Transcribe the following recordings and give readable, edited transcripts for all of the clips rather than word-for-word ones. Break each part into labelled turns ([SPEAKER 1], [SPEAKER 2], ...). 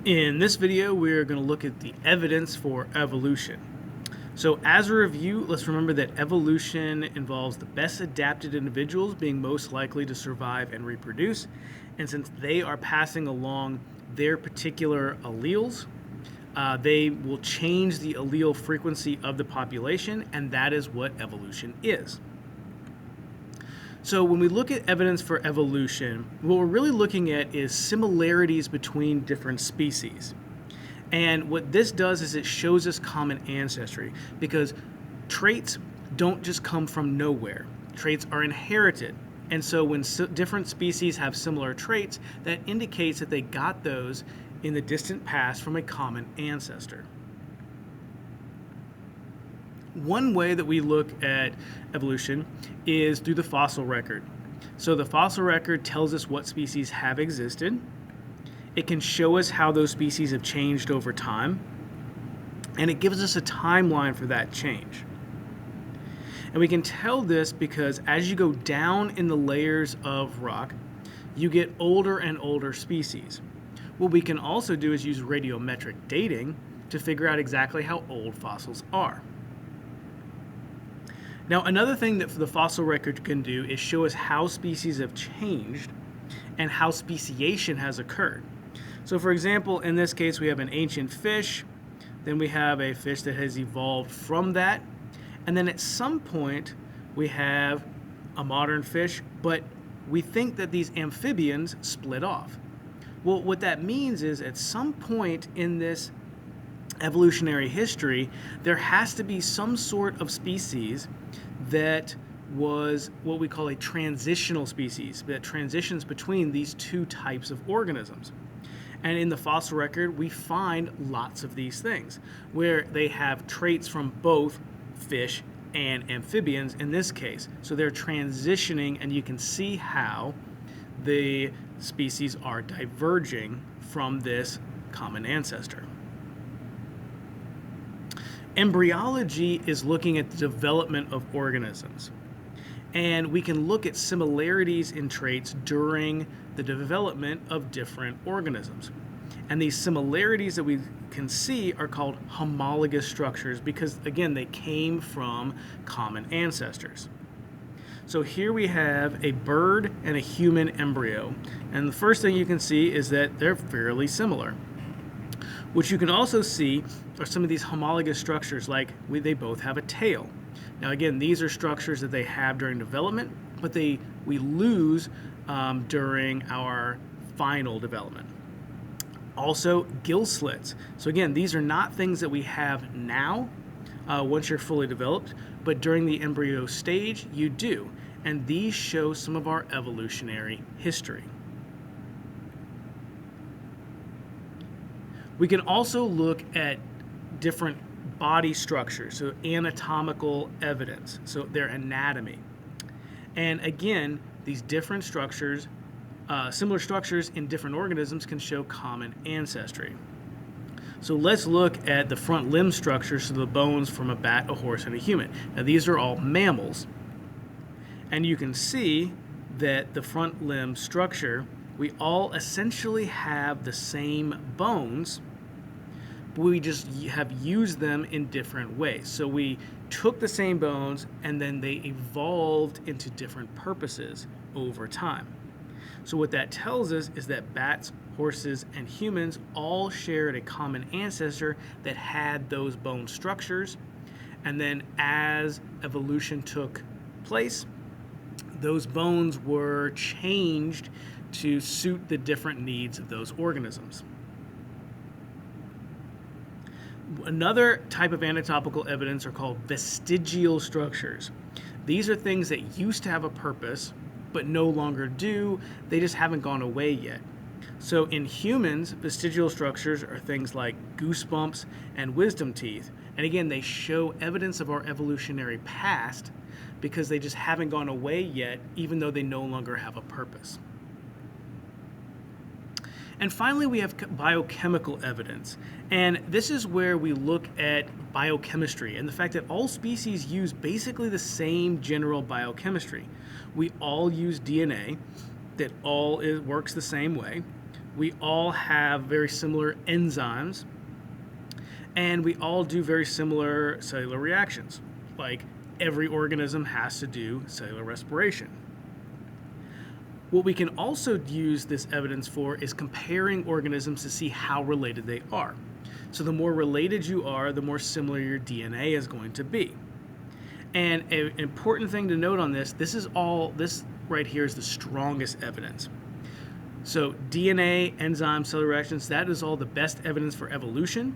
[SPEAKER 1] In this video, we're going to look at the evidence for evolution. So as a review, let's remember that evolution involves the best adapted individuals being most likely to survive and reproduce. And since they are passing along their particular alleles, they will change the allele frequency of the population, and that is what evolution is. So when we look at evidence for evolution, what we're really looking at is similarities between different species. And what this does is it shows us common ancestry, because traits don't just come from nowhere. Traits are inherited. And so when different species have similar traits, that indicates that they got those in the distant past from a common ancestor. One way that we look at evolution is through the fossil record. So the fossil record tells us what species have existed. It can show us how those species have changed over time, and it gives us a timeline for that change. And we can tell this because as you go down in the layers of rock, you get older and older species. What we can also do is use radiometric dating to figure out exactly how old fossils are. Now, another thing that the fossil record can do is show us how species have changed and how speciation has occurred. So, for example, in this case, we have an ancient fish, then we have a fish that has evolved from that, and then at some point, we have a modern fish, but we think that these amphibians split off. Well, what that means is at some point in this evolutionary history, there has to be some sort of species that was what we call a transitional species, that transitions between these two types of organisms. And in the fossil record, we find lots of these things where they have traits from both fish and amphibians in this case. So they're transitioning, and you can see how the species are diverging from this common ancestor. Embryology is looking at the development of organisms, and we can look at similarities in traits during the development of different organisms. And these similarities that we can see are called homologous structures because, again, they came from common ancestors. So here we have a bird and a human embryo, and the first thing you can see is that they're fairly similar. What you can also see are some of these homologous structures, like they both have a tail. Now again, these are structures that they have during development, but we lose during our final development. Also, gill slits. So again, these are not things that we have now once you're fully developed, but during the embryo stage, you do. And these show some of our evolutionary history. We can also look at different body structures, so anatomical evidence, so their anatomy. And again, these different structures, similar structures in different organisms can show common ancestry. So let's look at the front limb structures, so the bones from a bat, a horse, and a human. Now these are all mammals. And you can see that the front limb structure, we all essentially have the same bones, but we just have used them in different ways. So we took the same bones and then they evolved into different purposes over time. So what that tells us is that bats, horses, and humans all shared a common ancestor that had those bone structures. And then as evolution took place, those bones were changed to suit the different needs of those organisms. Another type of anatomical evidence are called vestigial structures. These are things that used to have a purpose, but no longer do. They just haven't gone away yet. So in humans, vestigial structures are things like goosebumps and wisdom teeth. And again, they show evidence of our evolutionary past because they just haven't gone away yet, even though they no longer have a purpose. And finally, we have biochemical evidence. And this is where we look at biochemistry and the fact that all species use basically the same general biochemistry. We all use DNA that works the same way. We all have very similar enzymes, and we all do very similar cellular reactions. Like every organism has to do cellular respiration. What we can also use this evidence for is comparing organisms to see how related they are. So the more related you are, the more similar your DNA is going to be. And an important thing to note on this right here is the strongest evidence. So DNA, enzymes, cellular reactions, that is all the best evidence for evolution,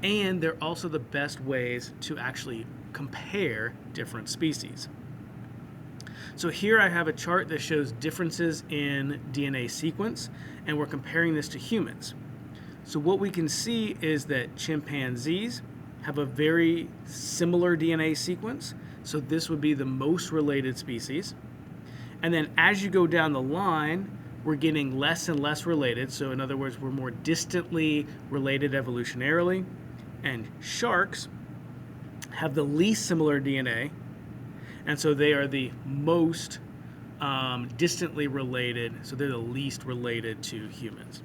[SPEAKER 1] and they're also the best ways to actually compare different species. So here I have a chart that shows differences in DNA sequence, and we're comparing this to humans. So what we can see is that chimpanzees have a very similar DNA sequence, so this would be the most related species. And then as you go down the line, we're getting less and less related. So in other words, we're more distantly related evolutionarily. And sharks have the least similar DNA, and so they are the most distantly related, so they're the least related to humans.